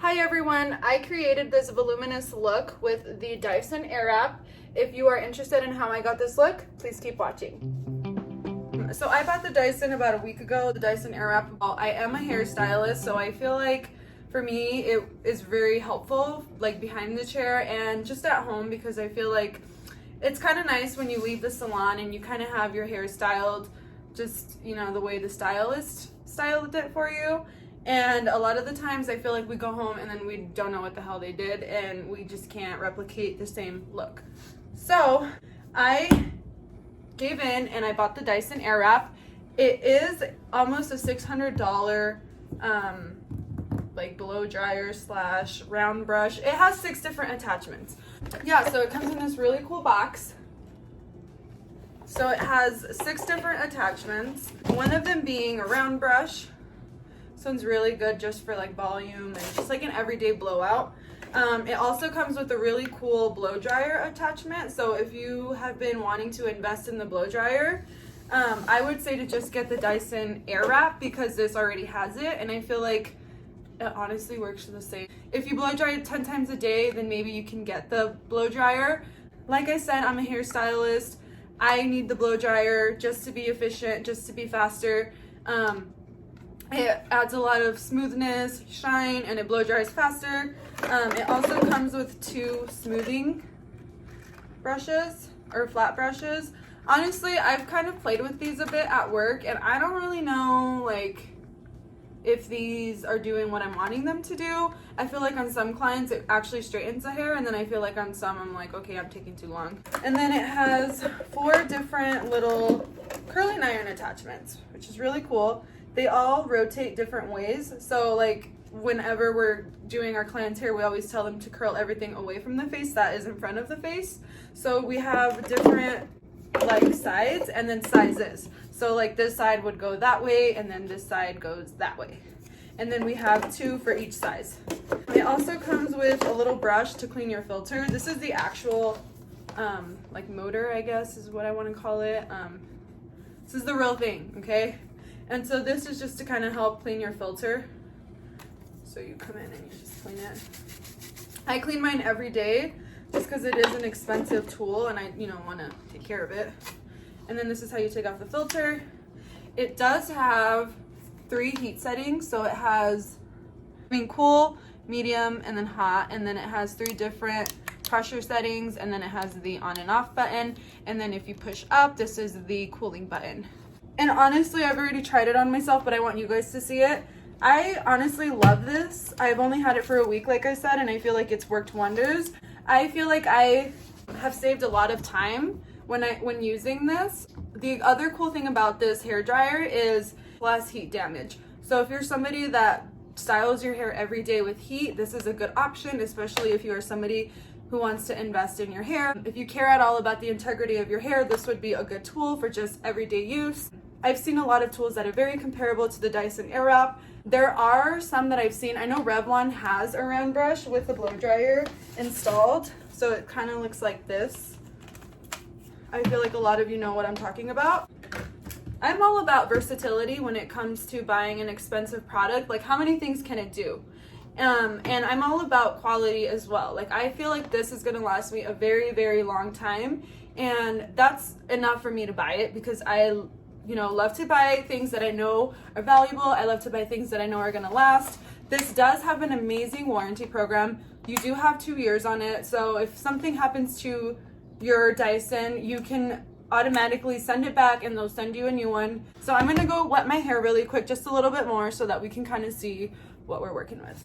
Hi everyone, I created this voluminous look with the Dyson Airwrap. If you are interested in how I got this look, please keep watching. So I bought the Dyson about a week ago, the Dyson Airwrap. I am a hairstylist, so I feel like for me it is very helpful, like behind the chair and just at home, because I feel like it's kind of nice when you leave the salon and you kind of have your hair styled just, you know, the way the stylist styled it for you. And a lot of the times I feel like we go home and then we don't know what the hell they did and we just can't replicate the same look. So I gave in and I bought the Dyson Airwrap. It is almost a $600 like blow dryer slash round brush. It has 6 different attachments. Yeah, so it comes in this really cool box. So it has 6 different attachments, one of them being a round brush. This one's really good just for like volume and just like an everyday blowout. It also comes with a really cool blow dryer attachment. So if you have been wanting to invest in the blow dryer, I would say to just get the Dyson Airwrap because this already has it, and I feel like it honestly works the same. If you blow dry it 10 times a day, then maybe you can get the blow dryer. Like I said, I'm a hairstylist. I need the blow dryer just to be efficient, just to be faster. It adds a lot of smoothness, shine, and it blow dries faster. It also comes with 2 smoothing brushes or flat brushes. Honestly, I've kind of played with these a bit at work, and I don't really know like if these are doing what I'm wanting them to do. I feel like on some clients it actually straightens the hair, and then I feel like on some I'm like, okay, I'm taking too long. And then it has 4 different little curling iron attachments, which is really cool. They all rotate different ways. So like whenever we're doing our clients' hair, we always tell them to curl everything away from the face that is in front of the face. So we have different like sides and then sizes. So like this side would go that way and then this side goes that way. And then we have 2 for each size. It also comes with a little brush to clean your filter. This is the actual like motor, I guess is what I want to call it. This is the real thing, okay? And so this is just to kind of help clean your filter. So you come in and you just clean it. I clean mine every day just because it is an expensive tool and I, want to take care of it. And then this is how you take off the filter. It does have 3 heat settings. So it has, cool, medium, and then hot. And then it has 3 different pressure settings. And then it has the on and off button. And then if you push up, this is the cooling button. And honestly, I've already tried it on myself, but I want you guys to see it. I honestly love this. I've only had it for a week, like I said, and I feel like it's worked wonders. I feel like I have saved a lot of time when using this. The other cool thing about this hair dryer is less heat damage. So if you're somebody that styles your hair every day with heat, this is a good option, especially if you are somebody who wants to invest in your hair. If you care at all about the integrity of your hair, this would be a good tool for just everyday use. I've seen a lot of tools that are very comparable to the Dyson Airwrap. There are some that I've seen. I know Revlon has a round brush with the blow dryer installed, so it kind of looks like this. I feel like a lot of you know what I'm talking about. I'm all about versatility when it comes to buying an expensive product. Like, how many things can it do? And I'm all about quality as well. Like, I feel like this is going to last me a very, very long time, and that's enough for me to buy it because I love to buy things that I know are valuable. I love to buy things that I know are going to last. This does have an amazing warranty program. You do have 2 years on it. So if something happens to your Dyson, you can automatically send it back and they'll send you a new one. So I'm going to go wet my hair really quick, just a little bit more so that we can kind of see what we're working with.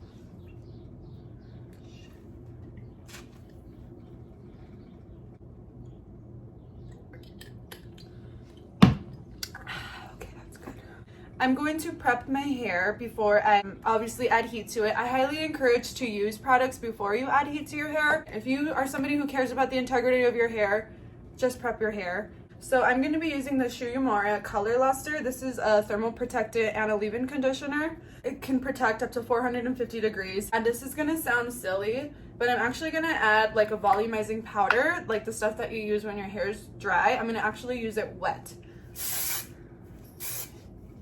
I'm going to prep my hair before I obviously add heat to it. I highly encourage to use products before you add heat to your hair. If you are somebody who cares about the integrity of your hair, just prep your hair. So I'm going to be using the Shuyamara Color Luster. This is a thermal protectant and a leave-in conditioner. It can protect up to 450 degrees. And this is going to sound silly, but I'm actually going to add like a volumizing powder, like the stuff that you use when your hair is dry. I'm going to actually use it wet.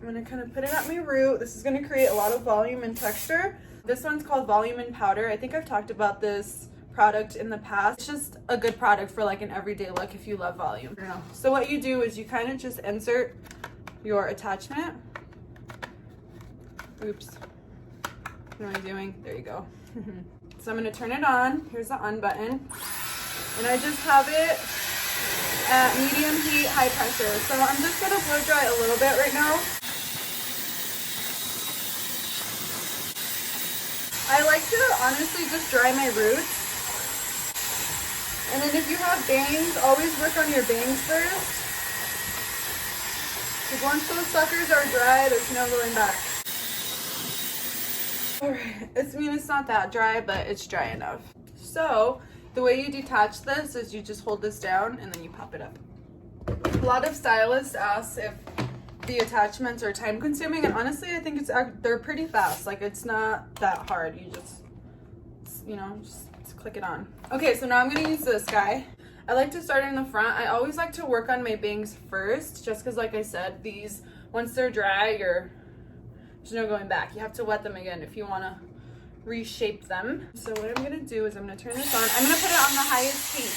I'm gonna kind of put it at my root. This is gonna create a lot of volume and texture. This one's called Volume in Powder. I think I've talked about this product in the past. It's just a good product for like an everyday look if you love volume. So what you do is you kind of just insert your attachment. Oops. What am I doing? There you go. So I'm going to turn it on. Here's the on button. And I just have it at medium heat, high pressure. So I'm just going to blow dry a little bit right now. I like to honestly just dry my roots. And then if you have bangs, always work on your bangs first. Because once those suckers are dry, there's no going back. Alright, I mean it's not that dry, but it's dry enough. So the way you detach this is you just hold this down and then you pop it up. A lot of stylists ask if the attachments are time consuming, and honestly I think they're pretty fast. Like, it's not that hard. You just, you know, just click it on. Okay, so now I'm gonna use this guy. I like to start in the front. I always like to work on my bangs first, just because like I said, these, once they're dry, there's no going back. You have to wet them again if you want to reshape them. So what I'm gonna do is I'm gonna turn this on. I'm gonna put it on the highest heat.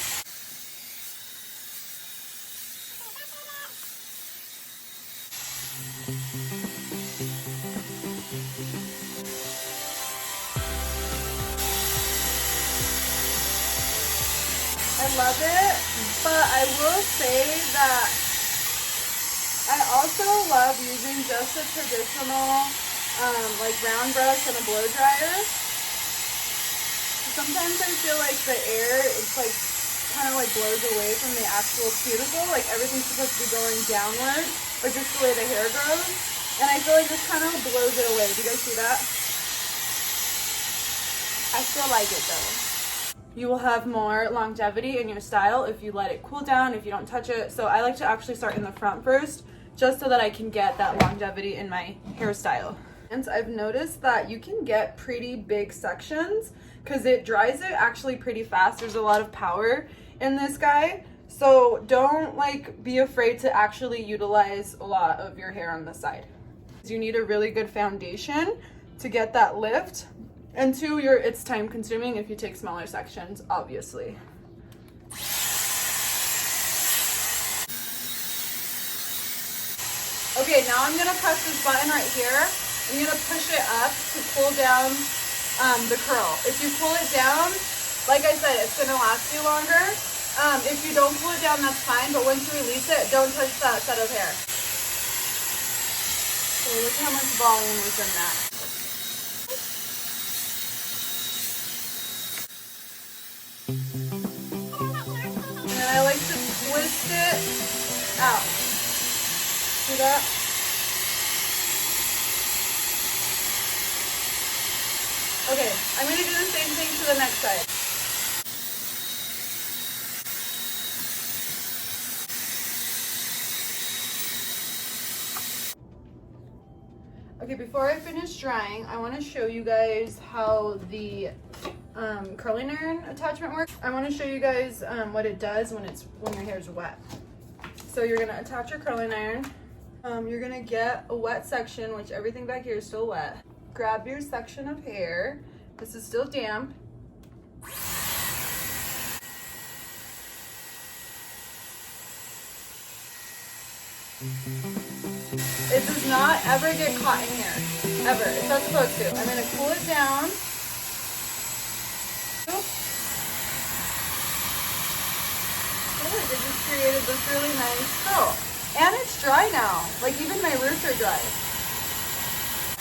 I love it, but I will say that I also love using just a traditional like round brush and a blow dryer. Sometimes I feel like the air, it's like kind of like blows away from the actual cuticle. Like everything's supposed to be going downward, or just the way the hair grows. And I feel like this kind of blows it away. Do you guys see that? I still like it though. You will have more longevity in your style if you let it cool down, if you don't touch it. So I like to actually start in the front first, just so that I can get that longevity in my hairstyle. And I've noticed that you can get pretty big sections because it dries it actually pretty fast. There's a lot of power in this guy. So don't like be afraid to actually utilize a lot of your hair on the side. You need a really good foundation to get that lift. And two, it's time consuming if you take smaller sections, obviously. Okay, now I'm gonna press this button right here. I'm gonna push it up to pull down the curl. If you pull it down, like I said, it's gonna last you longer. If you don't pull it down, that's fine, but once you release it, don't touch that set of hair. So look how much volume is in that. And I like to twist it out. See that? Okay, I'm going to do the same thing to the next side. Okay, before I finish drying, I want to show you guys how the curling iron attachment works. I want to show you guys what it does when your hair is wet. So you're going to attach your curling iron. You're going to get a wet section, which everything back here is still wet. Grab your section of hair. This is still damp. It does not ever get caught in here, ever. It's not supposed to. I'm going to cool it down. Look, it just created this really nice curl. And it's dry now. Like, even my roots are dry.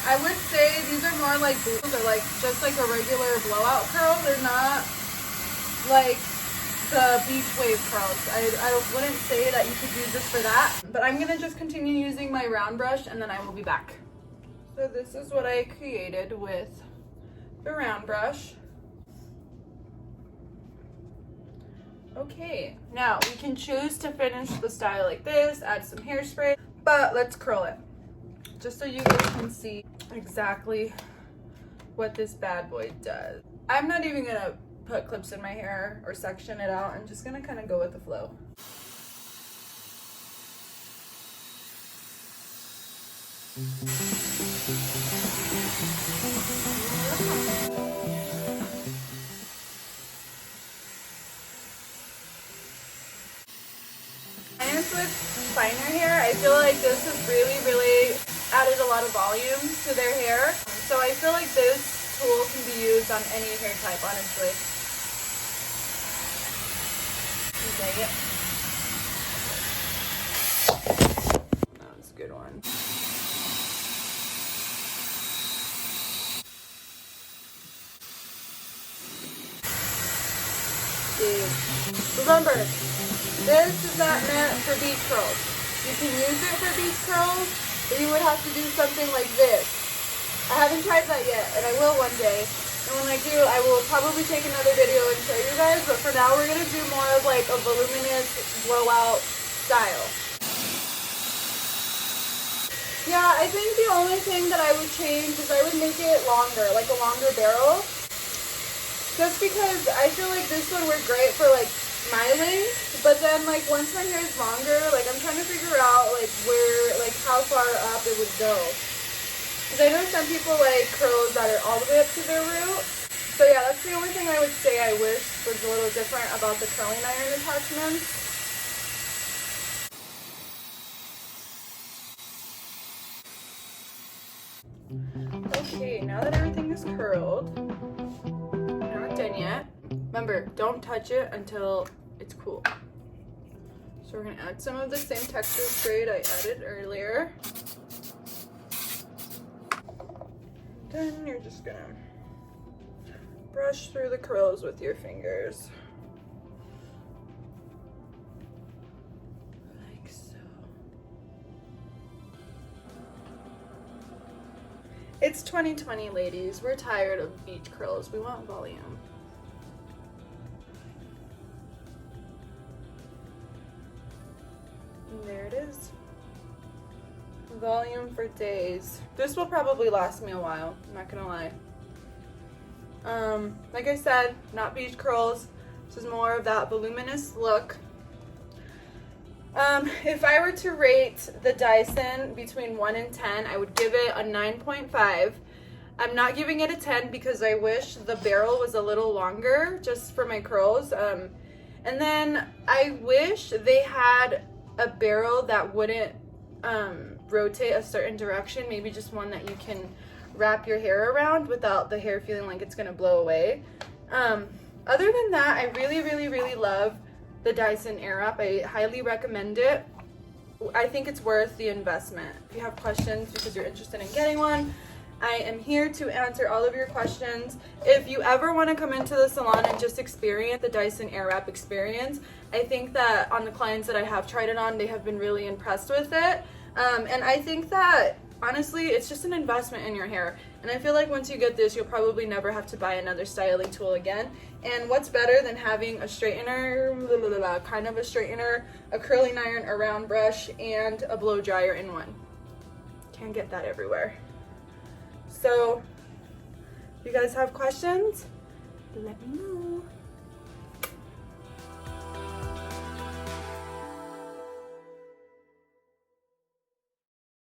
I would say these are more like boots. They're like just like a regular blowout curl. They're not like the beach wave curls. I wouldn't say that you could use this for that, but I'm gonna just continue using my round brush and then I will be back. So this is what I created with the round brush. Okay, now we can choose to finish the style like this, add some hairspray, but let's curl it just so you guys can see exactly what this bad boy does. I'm not even gonna put clips in my hair or section it out. I'm just gonna kind of go with the flow. just with finer hair, I feel like this has really added a lot of volume to their hair. So I feel like this tool can be used on any hair type, honestly. Dang it. That was a good one. Remember, this is not meant for beach curls. You can use it for beach curls, but you would have to do something like this. I haven't tried that yet, and I will one day. And when I do, I will probably take another video and show you guys, but for now we're going to do more of like a voluminous blowout style. Yeah, I think the only thing that I would change is I would make it longer, like a longer barrel. Just because I feel like this would work great for like my length, but then like once my hair is longer, like I'm trying to figure out like where, like how far up it would go. Because I know some people like curls that are all the way up to their root. So yeah, that's the only thing I would say I wish was a little different about the curling iron attachments. Okay, now that everything is curled, done yet. Remember, don't touch it until it's cool. So we're gonna add some of the same texture spray I added earlier. Then you're just gonna brush through the curls with your fingers. Like so. It's 2020, ladies. We're tired of beach curls. We want volume. And there it is. Volume for days. This will probably last me a while, I'm not gonna lie. Like I said, not beach curls. This is more of that voluminous look. If I were to rate the Dyson between 1 and 10, I would give it a 9.5. I'm not giving it a 10 because I wish the barrel was a little longer just for my curls. And then I wish they had a barrel that wouldn't rotate a certain direction, maybe just one that you can wrap your hair around without the hair feeling like it's gonna blow away. Other than that, I really love the Dyson Airwrap. I highly recommend it. I think it's worth the investment. If you have questions because you're interested in getting one, I am here to answer all of your questions. If you ever want to come into the salon and just experience the Dyson Airwrap experience, I think that on the clients that I have tried it on, they have been really impressed with it. And I think that honestly, it's just an investment in your hair. And I feel like once you get this, you'll probably never have to buy another styling tool again. And what's better than having a straightener, kind of a straightener, a curling iron, a round brush, and a blow dryer in one. Can't get that everywhere. So, if you guys have questions, let me know.